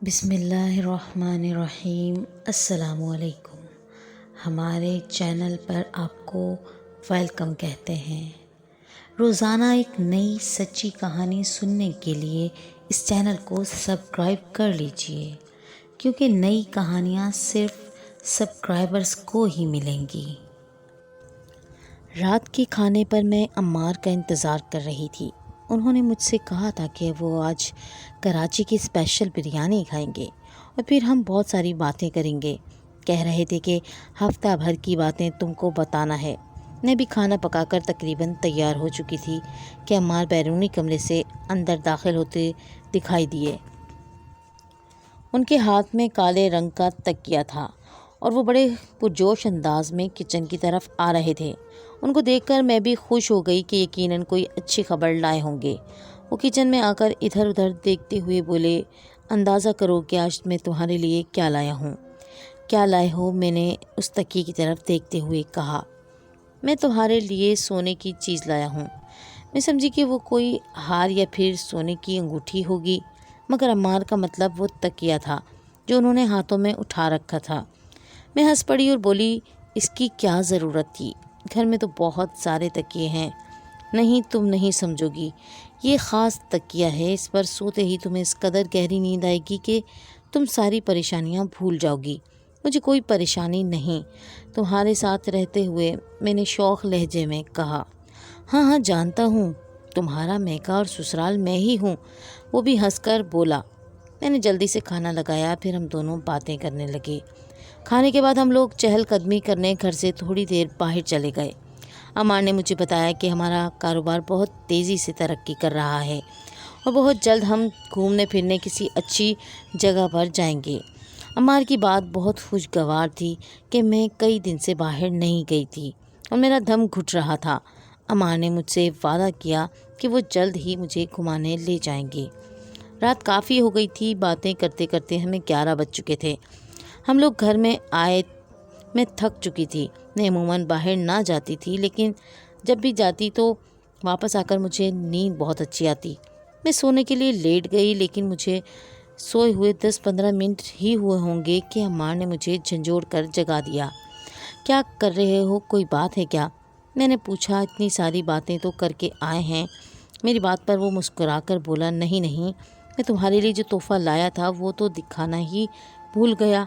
بسم اللہ الرحمن الرحیم۔ السلام علیکم۔ ہمارے چینل پر آپ کو ویلکم کہتے ہیں۔ روزانہ ایک نئی سچی کہانی سننے کے لیے اس چینل کو سبسکرائب کر لیجئے، کیونکہ نئی کہانیاں صرف سبسکرائبرز کو ہی ملیں گی۔ رات کے کھانے پر میں عمار کا انتظار کر رہی تھی۔ انہوں نے مجھ سے کہا تھا کہ وہ آج کراچی کی اسپیشل بریانی کھائیں گے اور پھر ہم بہت ساری باتیں کریں گے۔ کہہ رہے تھے کہ ہفتہ بھر کی باتیں تم کو بتانا ہے۔ میں بھی کھانا پکا کر تقریباً تیار ہو چکی تھی کہ عمار بیرونی کمرے سے اندر داخل ہوتے دکھائی دیے۔ ان کے ہاتھ میں کالے رنگ کا تکیہ تھا اور وہ بڑے پرجوش انداز میں کچن کی طرف آ رہے تھے۔ ان کو دیکھ کر میں بھی خوش ہو گئی کہ یقیناً کوئی اچھی خبر لائے ہوں گے۔ وہ کچن میں آ کر ادھر ادھر دیکھتے ہوئے بولے، اندازہ کرو کہ آج میں تمہارے لیے کیا لایا ہوں۔ کیا لائے ہو؟ میں نے اس تکیے کی طرف دیکھتے ہوئے کہا۔ میں تمہارے لیے سونے کی چیز لایا ہوں۔ میں سمجھی کہ وہ کوئی ہار یا پھر سونے کی انگوٹھی ہوگی، مگر عمار کا مطلب وہ تکیہ تھا جو انہوں نے ہاتھوں میں اٹھا رکھا تھا۔ میں ہنس پڑی اور بولی، اس کی کیا ضرورت تھی؟ گھر میں تو بہت سارے تکیے ہیں۔ نہیں، تم نہیں سمجھو گی، یہ خاص تکیہ ہے، اس پر سوتے ہی تمہیں اس قدر گہری نیند آئے گی کہ تم ساری پریشانیاں بھول جاؤ گی۔ مجھے کوئی پریشانی نہیں، تمہارے ساتھ رہتے ہوئے، میں نے شوق لہجے میں کہا۔ ہاں ہاں جانتا ہوں، تمہارا میکا اور سسرال میں ہی ہوں، وہ بھی ہنس کر بولا۔ میں نے جلدی سے کھانا لگایا، پھر ہم دونوں باتیں کرنے لگے۔ کھانے کے بعد ہم لوگ چہل قدمی کرنے گھر سے تھوڑی دیر باہر چلے گئے۔ عمار نے مجھے بتایا کہ ہمارا کاروبار بہت تیزی سے ترقی کر رہا ہے اور بہت جلد ہم گھومنے پھرنے کسی اچھی جگہ پر جائیں گے۔ عمار کی بات بہت خوشگوار تھی کہ میں کئی دن سے باہر نہیں گئی تھی اور میرا دم گھٹ رہا تھا۔ عمار نے مجھ سے وعدہ کیا کہ وہ جلد ہی مجھے گھمانے لے جائیں گے۔ رات کافی ہو گئی تھی، باتیں کرتے کرتے ہمیں 11 بج چکے تھے۔ ہم لوگ گھر میں آئے، میں تھک چکی تھی۔ میں عموماً باہر نہ جاتی تھی، لیکن جب بھی جاتی تو واپس آ کر مجھے نیند بہت اچھی آتی۔ میں سونے کے لیے لیٹ گئی، لیکن مجھے سوئے ہوئے 10-15 منٹ ہی ہوئے ہوں گے کہ عمار نے مجھے جھنجھوڑ کر جگا دیا۔ کیا کر رہے ہو؟ کوئی بات ہے کیا؟ میں نے پوچھا۔ اتنی ساری باتیں تو کر کے آئے ہیں۔ میری بات پر وہ مسکرا کر بولا، نہیں نہیں، میں تمہارے لیے جو تحفہ لایا تھا وہ تو دکھانا ہی بھول گیا،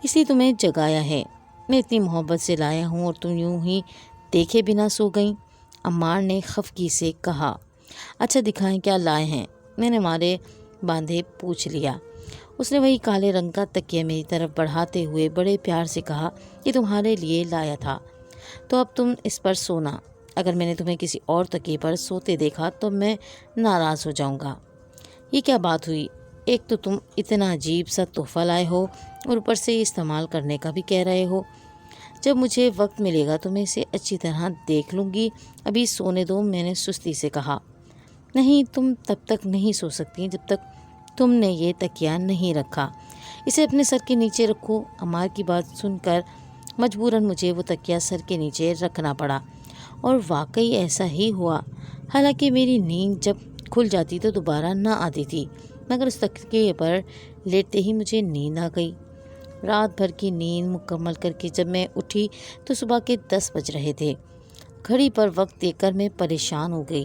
اس لیے تمہیں جگایا ہے۔ میں اتنی محبت سے لایا ہوں اور تم یوں ہی دیکھے بنا سو گئیں، عمار نے خفگی سے کہا۔ اچھا دکھائیں کیا لائے ہیں؟ میں نے مارے باندھے پوچھ لیا۔ اس نے وہی کالے رنگ کا تکیہ میری طرف بڑھاتے ہوئے بڑے پیار سے کہا، یہ تمہارے لیے لایا تھا، تو اب تم اس پر سونا۔ اگر میں نے تمہیں کسی اور تکیے پر سوتے دیکھا تو میں ناراض ہو جاؤں گا۔ یہ کیا بات ہوئی؟ ایک تو تم اتنا عجیب سا تحفہ لائے ہو اور اوپر سے استعمال کرنے کا بھی کہہ رہے ہو۔ جب مجھے وقت ملے گا تو میں اسے اچھی طرح دیکھ لوں گی، ابھی سونے دو، میں نے سستی سے کہا۔ نہیں، تم تب تک نہیں سو سکتی جب تک تم نے یہ تکیہ نہیں رکھا، اسے اپنے سر کے نیچے رکھو۔ عمار کی بات سن کر مجبوراً مجھے وہ تکیہ سر کے نیچے رکھنا پڑا اور واقعی ایسا ہی ہوا۔ حالانکہ میری نیند جب کھل جاتی تو دوبارہ نہ آتی تھی، مگر اس تکیے پر لیٹتے ہی مجھے نیند آ گئی۔ رات بھر کی نیند مکمل کر کے جب میں اٹھی تو صبح کے 10 بج رہے تھے۔ گھڑی پر وقت دیکھ کر میں پریشان ہو گئی۔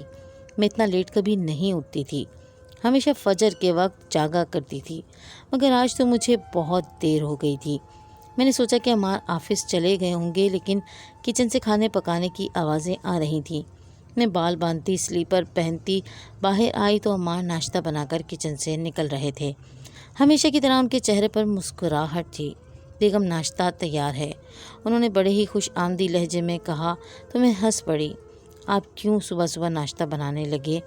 میں اتنا لیٹ کبھی نہیں اٹھتی تھی، ہمیشہ فجر کے وقت جاگا کرتی تھی، مگر آج تو مجھے بہت دیر ہو گئی تھی۔ میں نے سوچا کہ عمار آفس چلے گئے ہوں گے، لیکن کچن سے کھانے پکانے کی آوازیں آ رہی تھیں۔ میں بال باندھتی، سلیپر پہنتی باہر آئی تو عمار ناشتہ بنا کر کچن سے نکل رہے تھے۔ ہمیشہ کی طرح ان کے چہرے پر مسکراہٹ تھی۔ بیگم ناشتہ تیار ہے، انہوں نے بڑے ہی خوش آمدی لہجے میں کہا تو میں ہنس پڑی۔ آپ کیوں صبح صبح ناشتہ بنانے لگے؟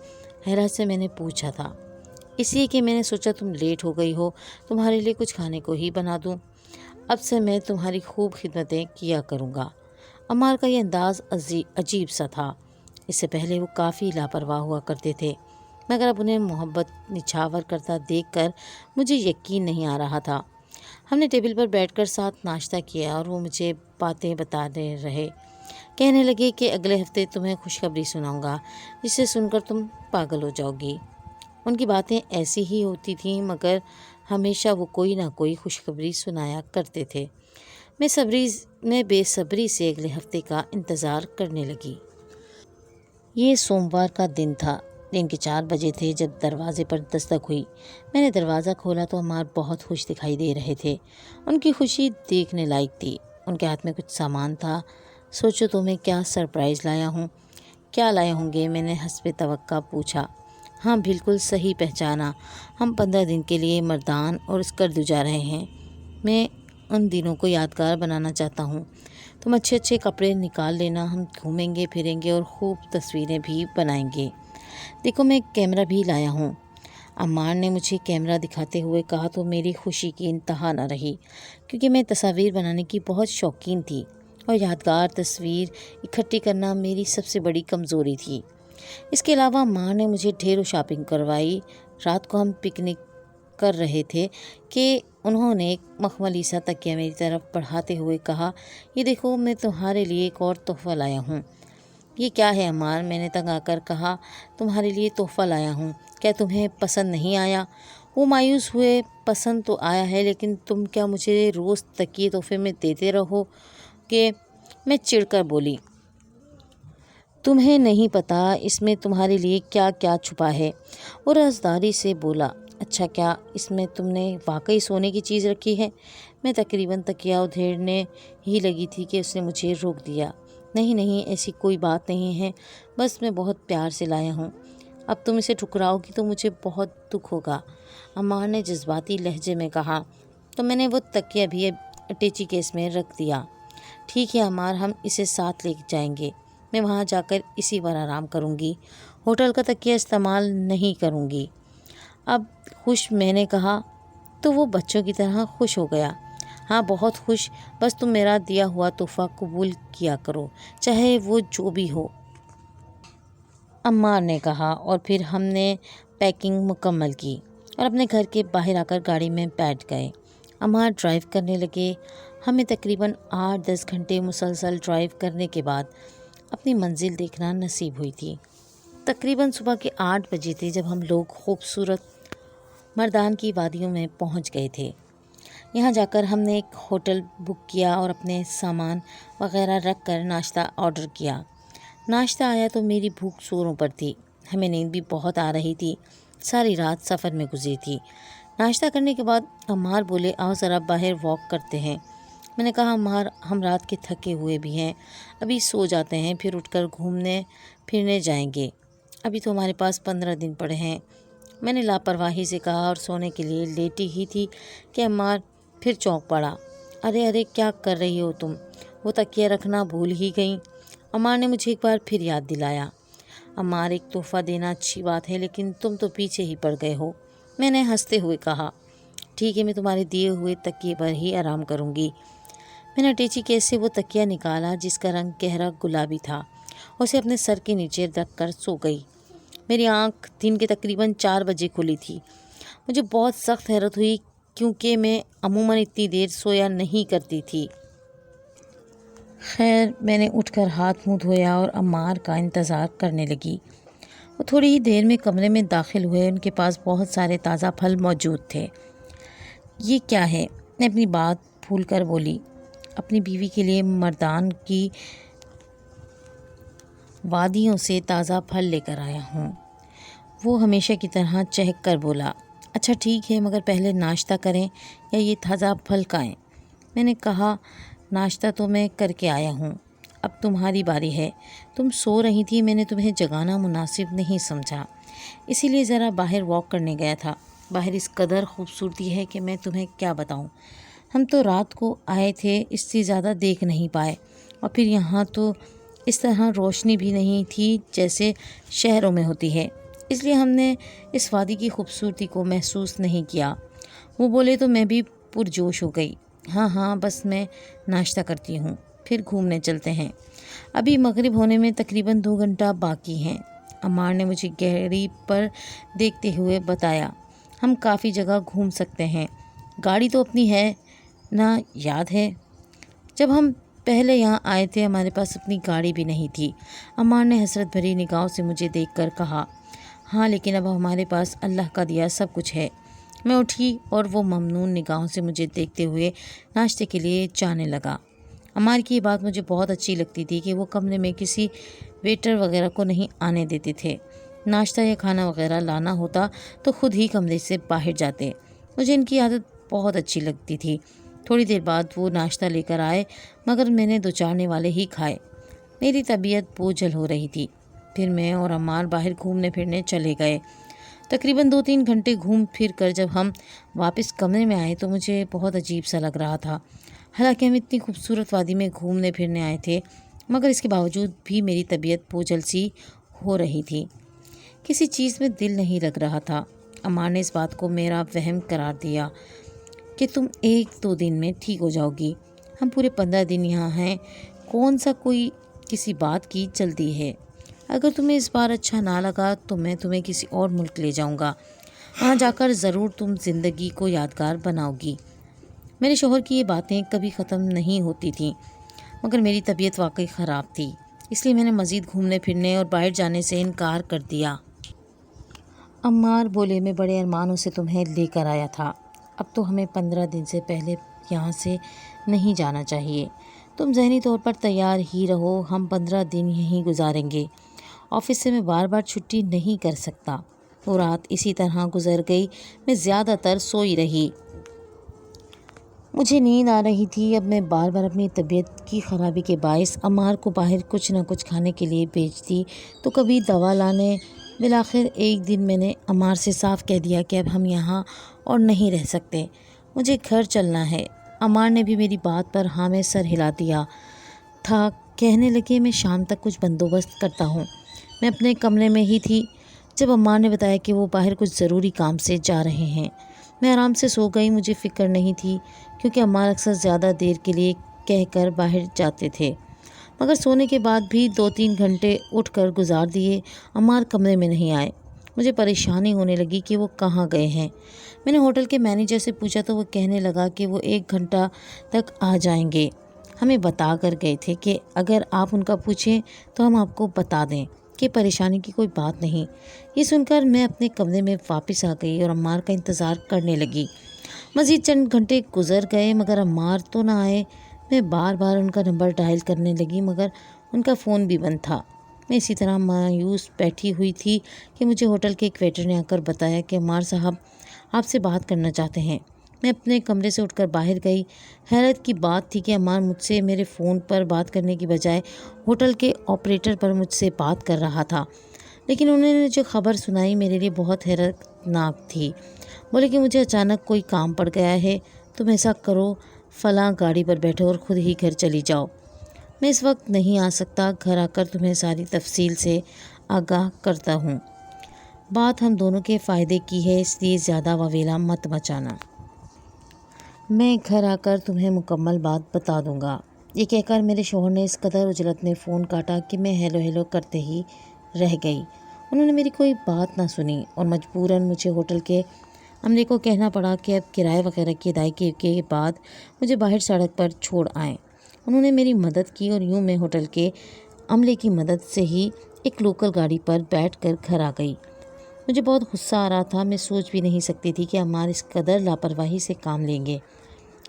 حیرت سے میں نے پوچھا تھا۔ اس لیے کہ میں نے سوچا تم لیٹ ہو گئی ہو، تمہارے لیے کچھ کھانے کو ہی بنا دوں، اب سے میں تمہاری خوب خدمتیں کیا کروں گا۔ عمار کا یہ انداز عجیب سا تھا۔ اس سے پہلے وہ کافی لاپرواہ ہوا کرتے تھے، مگر اب انہیں محبت نچھاور کرتا دیکھ کر مجھے یقین نہیں آ رہا تھا۔ ہم نے ٹیبل پر بیٹھ کر ساتھ ناشتہ کیا اور وہ مجھے باتیں بتاتے رہے۔ کہنے لگے کہ اگلے ہفتے تمہیں خوشخبری سناؤں گا، جسے سن کر تم پاگل ہو جاؤ گی۔ ان کی باتیں ایسی ہی ہوتی تھیں مگر ہمیشہ وہ کوئی نہ کوئی خوشخبری سنایا کرتے تھے۔ میں بے صبری سے اگلے ہفتے کا انتظار کرنے لگی۔ یہ سوموار کا دن تھا۔ دن کے 4 بجے تھے جب دروازے پر دستک ہوئی۔ میں نے دروازہ کھولا تو عمار بہت خوش دکھائی دے رہے تھے۔ ان کی خوشی دیکھنے لائق تھی۔ ان کے ہاتھ میں کچھ سامان تھا۔ سوچو تو میں کیا سرپرائز لایا ہوں۔ کیا لائے ہوں گے؟ میں نے حسب توقع پوچھا۔ ہاں بالکل صحیح پہچانا، ہم 15 دن کے لیے مردان اور اسکردو جا رہے ہیں۔ میں ان دنوں کو یادگار بنانا چاہتا ہوں۔ تم اچھے اچھے کپڑے نکال لینا، ہم گھومیں گے پھریں گے اور خوب تصویریں بھی بنائیں گے۔ دیکھو میں کیمرہ بھی لایا ہوں۔ عمار نے مجھے کیمرہ دکھاتے ہوئے کہا تو میری خوشی کی انتہا نہ رہی، کیونکہ میں تصاویر بنانے کی بہت شوقین تھی اور یادگار تصویر اکٹھی کرنا میری سب سے بڑی کمزوری تھی۔ اس کے علاوہ عمار نے مجھے ڈھیروں شاپنگ کروائی۔ رات کو ہم پکنک کر رہے تھے کہ انہوں نے ایک مخملی سا تکیہ میری طرف بڑھاتے ہوئے کہا، یہ دیکھو میں تمہارے لیے ایک اور تحفہ لایا ہوں۔ یہ کیا ہے عمار؟ میں نے تنگ آ کر کہا۔ تمہارے لیے تحفہ لایا ہوں، کیا تمہیں پسند نہیں آیا؟ وہ مایوس ہوئے۔ پسند تو آیا ہے لیکن تم کیا مجھے روز تکیے تحفے میں دیتے رہو گے؟ میں چڑ کر بولی۔ تمہیں نہیں پتہ اس میں تمہارے لیے کیا کیا چھپا ہے۔ وہ رازداری سے بولا۔ اچھا کیا اس میں تم نے واقعی سونے کی چیز رکھی ہے؟ میں تقریباً تکیہ ادھیڑنے ہی لگی تھی کہ اس نے مجھے روک دیا۔ نہیں ایسی کوئی بات نہیں ہے، بس میں بہت پیار سے لایا ہوں۔ اب تم اسے ٹھکراؤ گی تو مجھے بہت دکھ ہوگا، عمار نے جذباتی لہجے میں کہا۔ تو میں نے وہ تکیہ بھی اٹیچی کیس میں رکھ دیا۔ ٹھیک ہے عمار، ہم اسے ساتھ لے جائیں گے۔ میں وہاں جا کر اسی پر آرام کروں گی، ہوٹل کا تکیہ استعمال نہیں کروں گی۔ اب خوش؟ میں نے کہا۔ تو وہ بچوں کی طرح خوش ہو گیا۔ ہاں بہت خوش، بس تم میرا دیا ہوا تحفہ قبول کیا کرو، چاہے وہ جو بھی ہو، عمار نے کہا۔ اور پھر ہم نے پیکنگ مکمل کی اور اپنے گھر کے باہر آ کر گاڑی میں بیٹھ گئے۔ عمار ڈرائیو کرنے لگے۔ ہمیں تقریباً 8-10 گھنٹے مسلسل ڈرائیو کرنے کے بعد اپنی منزل دیکھنا نصیب ہوئی تھی۔ تقریباً صبح کے 8 بجے تھے جب ہم لوگ خوبصورت مردان کی وادیوں میں پہنچ گئے تھے۔ یہاں جا کر ہم نے ایک ہوٹل بک کیا اور اپنے سامان وغیرہ رکھ کر ناشتہ آرڈر کیا۔ ناشتہ آیا تو میری بھوک زوروں پر تھی، ہمیں نیند بھی بہت آ رہی تھی، ساری رات سفر میں گزری تھی۔ ناشتہ کرنے کے بعد عمار بولے، آؤ ذرا باہر واک کرتے ہیں۔ میں نے کہا، عمار ہم رات کے تھکے ہوئے بھی ہیں، ابھی سو جاتے ہیں، پھر اٹھ کر گھومنے پھرنے جائیں گے، ابھی تو ہمارے پاس 15 دن پڑے ہیں۔ میں نے لاپرواہی سے کہا اور سونے کے لیے لیٹی ہی تھی کہ عمار پھر چونک پڑا۔ ارے کیا کر رہی ہو تم؟ وہ تکیہ رکھنا بھول ہی گئیں۔ عمار نے مجھے ایک بار پھر یاد دلایا۔ عمار ایک تحفہ دینا اچھی بات ہے لیکن تم تو پیچھے ہی پڑ گئے ہو، میں نے ہنستے ہوئے کہا۔ ٹھیک ہے، میں تمہارے دیے ہوئے تکیے پر ہی آرام کروں گی۔ میں نے اٹیچی کیس سے وہ تکیہ نکالا جس کا رنگ گہرا گلابی تھا، اسے اپنے سر کے نیچے رکھ کر سو گئی۔ میری آنکھ دن کے تقریباً 4 بجے کھلی تھی۔ مجھے بہت سخت حیرت ہوئی کیونکہ میں عموماً اتنی دیر سویا نہیں کرتی تھی۔ خیر میں نے اٹھ کر ہاتھ منہ دھویا اور عمار کا انتظار کرنے لگی۔ وہ تھوڑی ہی دیر میں کمرے میں داخل ہوئے۔ ان کے پاس بہت سارے تازہ پھل موجود تھے۔ یہ کیا ہے؟ میں اپنی بات بھول کر بولی۔ اپنی بیوی کے لیے مردان کی وادیوں سے تازہ پھل لے کر آیا ہوں، وہ ہمیشہ کی طرح چہک کر بولا۔ اچھا ٹھیک ہے، مگر پہلے ناشتہ کریں یا یہ تازہ پھل کھائیں؟ میں نے کہا، ناشتہ تو میں کر کے آیا ہوں، اب تمہاری باری ہے۔ تم سو رہی تھی، میں نے تمہیں جگانا مناسب نہیں سمجھا، اسی لیے ذرا باہر واک کرنے گیا تھا۔ باہر اس قدر خوبصورتی ہے کہ میں تمہیں کیا بتاؤں۔ ہم تو رات کو آئے تھے، اس سے زیادہ دیکھ نہیں پائے، اور پھر یہاں تو اس طرح روشنی بھی نہیں تھی جیسے شہروں میں ہوتی ہے، اس لیے ہم نے اس وادی کی خوبصورتی کو محسوس نہیں کیا۔ وہ بولے تو میں بھی پرجوش ہو گئی۔ ہاں بس میں ناشتہ کرتی ہوں، پھر گھومنے چلتے ہیں۔ ابھی مغرب ہونے میں تقریباً 2 گھنٹہ باقی ہیں، عمار نے مجھے گھڑی پر دیکھتے ہوئے بتایا۔ ہم کافی جگہ گھوم سکتے ہیں، گاڑی تو اپنی ہے نا، یاد ہے؟ جب ہم پہلے یہاں آئے تھے ہمارے پاس اپنی گاڑی بھی نہیں تھی، عمار نے حسرت بھری نگاہوں سے مجھے دیکھ کر کہا۔ ہاں لیکن اب ہمارے پاس اللہ کا دیا سب کچھ ہے۔ میں اٹھی اور وہ ممنون نگاہوں سے مجھے دیکھتے ہوئے ناشتے کے لیے جانے لگا۔ عمار کی یہ بات مجھے بہت اچھی لگتی تھی کہ وہ کمرے میں کسی ویٹر وغیرہ کو نہیں آنے دیتے تھے۔ ناشتہ یا کھانا وغیرہ لانا ہوتا تو خود ہی کمرے سے باہر جاتے۔ مجھے ان کی عادت بہت اچھی لگتی تھی۔ تھوڑی دیر بعد وہ ناشتہ لے کر آئے مگر میں نے 2-4 والے ہی کھائے۔ میری طبیعت بوجھل ہو رہی تھی۔ پھر میں اور عمار باہر گھومنے پھرنے چلے گئے۔ تقریباً 2-3 گھنٹے گھوم پھر کر جب ہم واپس کمرے میں آئے تو مجھے بہت عجیب سا لگ رہا تھا۔ حالانکہ ہم اتنی خوبصورت وادی میں گھومنے پھرنے آئے تھے مگر اس کے باوجود بھی میری طبیعت بوجھل سی ہو رہی تھی۔ کسی چیز میں دل نہیں لگ رہا تھا۔ عمار نے اس بات کو میرا وہم قرار دیا کہ تم 1-2 دن میں ٹھیک ہو جاؤ گی۔ ہم پورے 15 دن یہاں ہیں، کون سا کوئی کسی بات کی جلدی ہے۔ اگر تمہیں اس بار اچھا نہ لگا تو میں تمہیں کسی اور ملک لے جاؤں گا، وہاں جا کر ضرور تم زندگی کو یادگار بناؤ گی۔ میرے شوہر کی یہ باتیں کبھی ختم نہیں ہوتی تھیں مگر میری طبیعت واقعی خراب تھی، اس لیے میں نے مزید گھومنے پھرنے اور باہر جانے سے انکار کر دیا۔ عمار بولے میں بڑے ارمانوں سے تمہیں لے کر آیا تھا، اب تو ہمیں 15 دن سے پہلے یہاں سے نہیں جانا چاہیے۔ تم ذہنی طور پر تیار ہی رہو، ہم 15 دن یہیں گزاریں گے۔ آفس سے میں بار بار چھٹی نہیں کر سکتا۔ وہ رات اسی طرح گزر گئی، میں زیادہ تر سوئی رہی۔ مجھے نیند آ رہی تھی۔ اب میں بار بار اپنی طبیعت کی خرابی کے باعث عمار کو باہر کچھ نہ کچھ کھانے کے لیے بھیجتی تو کبھی دوا لانے۔ بالآخر ایک دن میں نے عمار سے صاف کہہ دیا کہ اب ہم یہاں اور نہیں رہ سکتے، مجھے گھر چلنا ہے۔ عمار نے بھی میری بات پر ہاں میں سر ہلا دیا تھا۔ کہنے لگے میں شام تک کچھ بندوبست کرتا ہوں۔ میں اپنے کمرے میں ہی تھی جب عمار نے بتایا کہ وہ باہر کچھ ضروری کام سے جا رہے ہیں۔ میں آرام سے سو گئی، مجھے فکر نہیں تھی کیونکہ عمار اکثر زیادہ دیر کے لیے کہہ کر باہر جاتے تھے مگر سونے کے بعد بھی 2-3 گھنٹے اٹھ کر گزار دیے، عمار کمرے میں نہیں آئے۔ مجھے پریشانی ہونے لگی کہ وہ کہاں گئے ہیں۔ میں نے ہوٹل کے مینیجر سے پوچھا تو وہ کہنے لگا کہ وہ 1 گھنٹہ تک آ جائیں گے، ہمیں بتا کر گئے تھے کہ اگر آپ ان کا پوچھیں تو ہم آپ کو بتا دیں کہ پریشانی کی کوئی بات نہیں۔ یہ سن کر میں اپنے کمرے میں واپس آ گئی اور عمار کا انتظار کرنے لگی۔ مزید چند گھنٹے گزر گئے مگر عمار تو نہ آئے۔ میں بار بار ان کا نمبر ڈائل کرنے لگی مگر ان کا فون بھی بند تھا۔ میں اسی طرح مایوس بیٹھی ہوئی تھی کہ مجھے ہوٹل کے ایک ویٹر نے آ کر بتایا کہ عمار صاحب آپ سے بات کرنا چاہتے ہیں۔ میں اپنے کمرے سے اٹھ کر باہر گئی۔ حیرت کی بات تھی کہ عمار مجھ سے میرے فون پر بات کرنے کی بجائے ہوٹل کے آپریٹر پر مجھ سے بات کر رہا تھا، لیکن انہوں نے جو خبر سنائی میرے لیے بہت حیرت ناک تھی۔ بولے کہ مجھے اچانک کوئی کام پڑ گیا ہے، تم ایسا کرو فلاں گاڑی پر بیٹھو اور خود ہی گھر چلی جاؤ۔ میں اس وقت نہیں آ سکتا، گھر آ کر تمہیں ساری تفصیل سے آگاہ کرتا ہوں۔ بات ہم دونوں کے فائدے کی ہے، اس لیے زیادہ واویلا مت مچانا۔ میں گھر آ کر تمہیں مکمل بات بتا دوں گا۔ یہ کہہ کر میرے شوہر نے اس قدر عجلت میں فون کاٹا کہ میں ہیلو ہیلو کرتے ہی رہ گئی۔ انہوں نے میری کوئی بات نہ سنی اور مجبوراً مجھے ہوٹل کے عملے کو کہنا پڑا کہ اب کرائے وغیرہ کی ادائیگی کے بعد مجھے باہر سڑک پر چھوڑ آئیں۔ انہوں نے میری مدد کی اور یوں میں ہوٹل کے عملے کی مدد سے ہی ایک لوکل گاڑی پر بیٹھ کر گھر آ گئی۔ مجھے بہت غصہ آ رہا تھا، میں سوچ بھی نہیں سکتی تھی کہ عمار اس قدر لاپرواہی سے کام لیں گے۔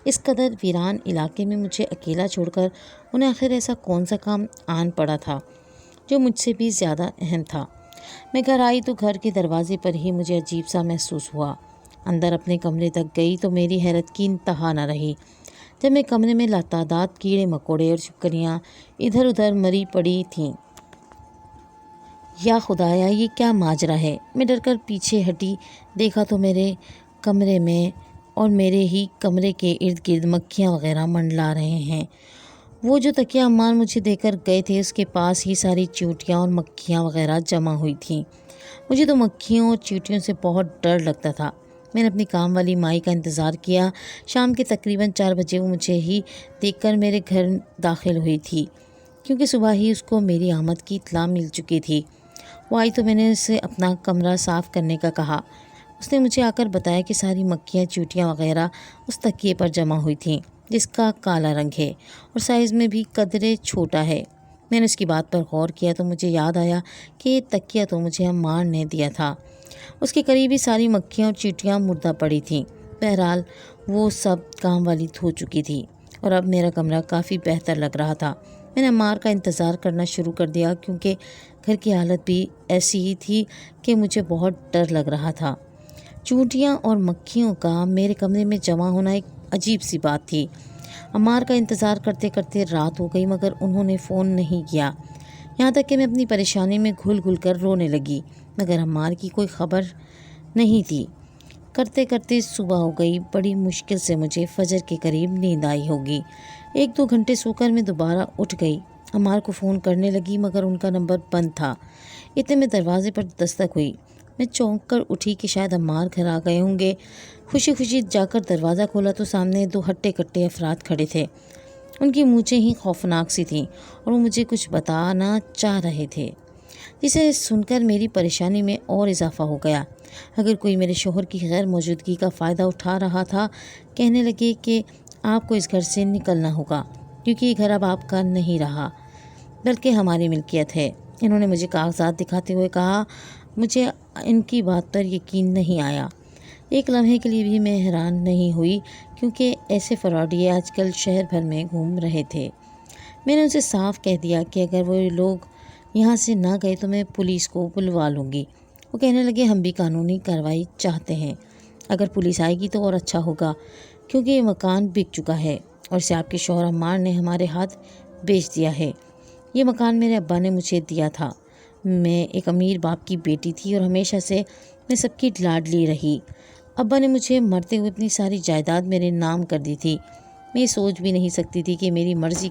اس قدر ویران علاقے میں مجھے اکیلا چھوڑ کر انہیں آخر ایسا کون سا کام آن پڑا تھا جو مجھ سے بھی زیادہ اہم تھا۔ میں گھر آئی تو گھر کے دروازے پر ہی مجھے عجیب سا محسوس ہوا۔ اندر اپنے کمرے تک گئی تو میری حیرت کی انتہا نہ رہی جب میں کمرے میں لاتعداد کیڑے مکوڑے اور چھپکلیاں ادھر ادھر مری پڑی تھیں۔ یا خدایا، یہ کیا ماجرا ہے؟ میں ڈر کر پیچھے ہٹی، دیکھا تو میرے کمرے میں اور میرے ہی کمرے کے ارد گرد مکھیاں وغیرہ منڈلا رہے ہیں۔ وہ جو تکیہ عمار مجھے دے کر گئے تھے اس کے پاس ہی ساری چیونٹیاں اور مکھیاں وغیرہ جمع ہوئی تھیں۔ مجھے تو مکھیوں اور چیونٹیوں سے بہت ڈر لگتا تھا۔ میں نے اپنی کام والی مائی کا انتظار کیا۔ شام کے تقریباً 4 بجے وہ مجھے ہی دیکھ کر میرے گھر داخل ہوئی تھی کیونکہ صبح ہی اس کو میری آمد کی اطلاع مل چکی تھی۔ وہ آئی تو میں نے اسے اپنا کمرہ صاف کرنے کا کہا۔ اس نے مجھے آ کر بتایا کہ ساری مکھیاں چیونٹیاں وغیرہ اس تکیے پر جمع ہوئی تھیں جس کا کالا رنگ ہے اور سائز میں بھی قدرے چھوٹا ہے۔ میں نے اس کی بات پر غور کیا تو مجھے یاد آیا کہ یہ تکیہ تو مجھے عمار نے دیا تھا۔ اس کے قریب ہی ساری مکھیاں اور چیونٹیاں مردہ پڑی تھیں۔ بہرحال وہ سب کام والی ہو چکی تھی اور اب میرا کمرہ کافی بہتر لگ رہا تھا۔ میں نے عمار کا انتظار کرنا شروع کر دیا کیونکہ گھر کی حالت بھی ایسی ہی تھی کہ مجھے بہت ڈر لگ رہا تھا۔ چیونٹیاں اور مکھیوں کا میرے کمرے میں جمع ہونا ایک عجیب سی بات تھی۔ عمار کا انتظار کرتے کرتے رات ہو گئی مگر انہوں نے فون نہیں کیا، یہاں تک کہ میں اپنی پریشانی میں گھل گھل کر رونے لگی، مگر عمار کی کوئی خبر نہیں تھی۔ کرتے کرتے صبح ہو گئی۔ بڑی مشکل سے مجھے فجر کے قریب نیند آئی ہوگی۔ 1-2 گھنٹے سو کر میں دوبارہ اٹھ گئی۔ عمار کو فون کرنے لگی مگر ان کا نمبر بند تھا۔ اتنے میں دروازے پر دستک ہوئی۔ میں چونک کر اٹھی کہ شاید عمار گھر آ گئے ہوں گے۔ خوشی خوشی جا کر دروازہ کھولا تو سامنے 2 ہٹے کٹے افراد کھڑے تھے۔ ان کی مونچھیں ہی خوفناک سی تھیں اور وہ مجھے کچھ بتانا چاہ رہے تھے، جسے سن کر میری پریشانی میں اور اضافہ ہو گیا۔ اگر کوئی میرے شوہر کی غیر موجودگی کا فائدہ اٹھا رہا تھا، کہنے لگے کہ آپ کو اس گھر سے نکلنا ہوگا کیونکہ یہ گھر اب آپ کا نہیں رہا بلکہ ہماری ملکیت ہے۔ انہوں نے مجھے کاغذات دکھاتے ہوئے کہا۔ مجھے ان کی بات پر یقین نہیں آیا۔ ایک لمحے کے لیے بھی میں حیران نہیں ہوئی کیونکہ ایسے فراڈیے آج کل شہر بھر میں گھوم رہے تھے۔ میں نے ان سے صاف کہہ دیا کہ اگر وہ لوگ یہاں سے نہ گئے تو میں پولیس کو بلوا لوں گی۔ وہ کہنے لگے ہم بھی قانونی کارروائی چاہتے ہیں۔ اگر پولیس آئے گی تو اور اچھا ہوگا کیونکہ یہ مکان بک چکا ہے اور اسے آپ کے شوہر عمار نے ہمارے ہاتھ بیچ دیا ہے۔ یہ مکان میرے ابا نے مجھے دیا تھا۔ میں ایک امیر باپ کی بیٹی تھی اور ہمیشہ سے میں سب کی لاڈلی رہی۔ ابا نے مجھے مرتے ہوئے اپنی ساری جائیداد میرے نام کر دی تھی۔ میں یہ سوچ بھی نہیں سکتی تھی کہ میری مرضی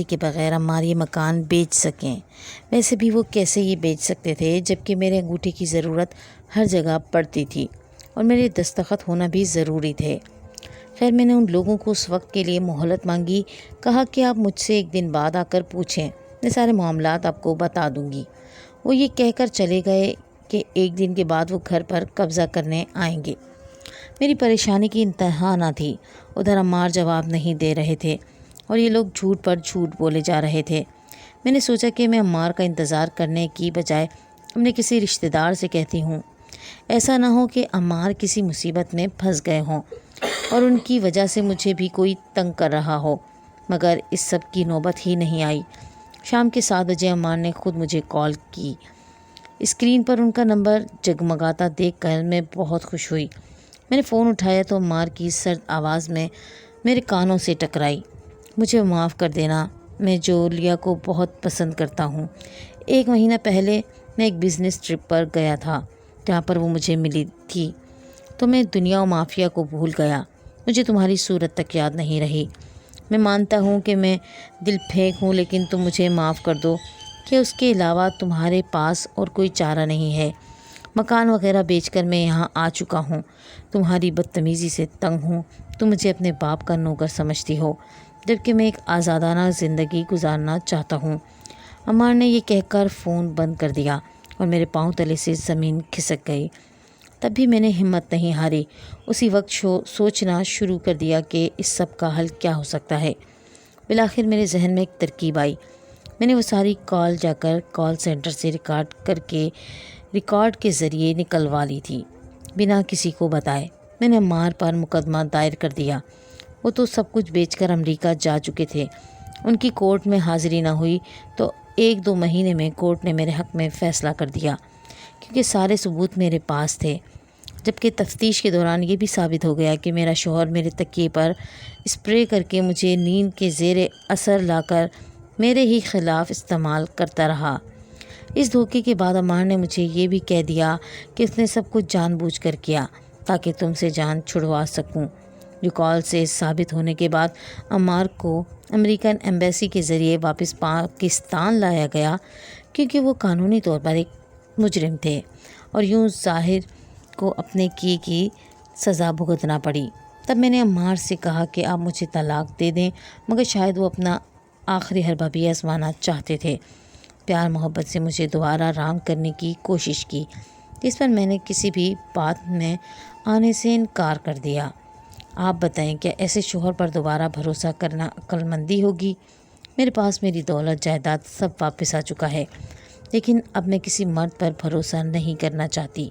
کے بغیر عمار یہ مکان بیچ سکیں۔ ویسے بھی وہ کیسے یہ بیچ سکتے تھے جبکہ میرے انگوٹھے کی ضرورت ہر جگہ پڑتی تھی اور میرے دستخط ہونا بھی ضروری تھے۔ خیر میں نے ان لوگوں کو اس وقت کے لیے مہلت مانگی، کہا کہ آپ مجھ سے 1 دن بعد آ کر پوچھیں، میں سارے معاملات آپ کو بتا دوں گی۔ وہ یہ کہہ کر چلے گئے کہ 1 دن کے بعد وہ گھر پر قبضہ کرنے آئیں گے۔ میری پریشانی کی انتہا نہ تھی۔ ادھر عمار جواب نہیں دے رہے تھے اور یہ لوگ جھوٹ پر جھوٹ بولے جا رہے تھے۔ میں نے سوچا کہ میں عمار کا انتظار کرنے کی بجائے اپنے کسی رشتہ دار سے کہتی ہوں، ایسا نہ ہو کہ عمار کسی مصیبت میں پھنس گئے ہوں اور ان کی وجہ سے مجھے بھی کوئی تنگ کر رہا ہو۔ مگر اس سب کی نوبت ہی نہیں آئی۔ شام کے 7 بجے عمار نے خود مجھے کال کی۔ اسکرین پر ان کا نمبر جگمگاتا دیکھ کر میں بہت خوش ہوئی۔ میں نے فون اٹھایا تو عمار کی سرد آواز میں میرے کانوں سے ٹکرائی۔ مجھے معاف کر دینا، میں جولیا کو بہت پسند کرتا ہوں۔ 1 مہینہ پہلے میں ایک بزنس ٹرپ پر گیا تھا جہاں پر وہ مجھے ملی تھی تو میں دنیا و مافیا کو بھول گیا۔ مجھے تمہاری صورت تک یاد نہیں رہی۔ میں مانتا ہوں کہ میں دل پھینک ہوں لیکن تم مجھے معاف کر دو کہ اس کے علاوہ تمہارے پاس اور کوئی چارہ نہیں ہے۔ مکان وغیرہ بیچ کر میں یہاں آ چکا ہوں۔ تمہاری بدتمیزی سے تنگ ہوں۔ تم مجھے اپنے باپ کا نوکر سمجھتی ہو جبکہ میں ایک آزادانہ زندگی گزارنا چاہتا ہوں۔ عمار نے یہ کہہ کر فون بند کر دیا اور میرے پاؤں تلے سے زمین کھسک گئی۔ تب بھی میں نے ہمت نہیں ہاری۔ اسی وقت سوچنا شروع کر دیا کہ اس سب کا حل کیا ہو سکتا ہے۔ بالآخر میرے ذہن میں ایک ترکیب آئی۔ میں نے وہ ساری کال جا کر کال سینٹر سے ریکارڈ کے ذریعے نکلوا لی تھی بنا کسی کو بتائے۔ میں نے عمار پر مقدمہ دائر کر دیا۔ وہ تو سب کچھ بیچ کر امریکہ جا چکے تھے۔ ان کی کورٹ میں حاضری نہ ہوئی تو 1-2 مہینے میں کورٹ نے میرے حق میں فیصلہ کر دیا کیونکہ سارے ثبوت میرے پاس تھے، جبکہ تفتیش کے دوران یہ بھی ثابت ہو گیا کہ میرا شوہر میرے تکیے پر اسپرے کر کے مجھے نیند کے زیر اثر لا کر میرے ہی خلاف استعمال کرتا رہا۔ اس دھوکے کے بعد عمار نے مجھے یہ بھی کہہ دیا کہ اس نے سب کچھ جان بوجھ کر کیا تاکہ تم سے جان چھڑوا سکوں۔ جو کال سے ثابت ہونے کے بعد عمار کو امریکن ایمبیسی کے ذریعے واپس پاکستان لایا گیا کیونکہ وہ قانونی طور پر ایک مجرم تھے اور یوں ظاہر کو اپنے کیے کی سزا بھگتنا پڑی۔ تب میں نے عمار سے کہا کہ آپ مجھے طلاق دے دیں، مگر شاید وہ اپنا آخری حربہ بھی آزمانا چاہتے تھے۔ پیار محبت سے مجھے دوبارہ رام کرنے کی کوشش کی، جس پر میں نے کسی بھی بات میں آنے سے انکار کر دیا۔ آپ بتائیں کیا ایسے شوہر پر دوبارہ بھروسہ کرنا عقل مندی ہوگی؟ میرے پاس میری دولت جائیداد سب واپس آ چکا ہے، لیکن اب میں کسی مرد پر بھروسہ نہیں کرنا چاہتی۔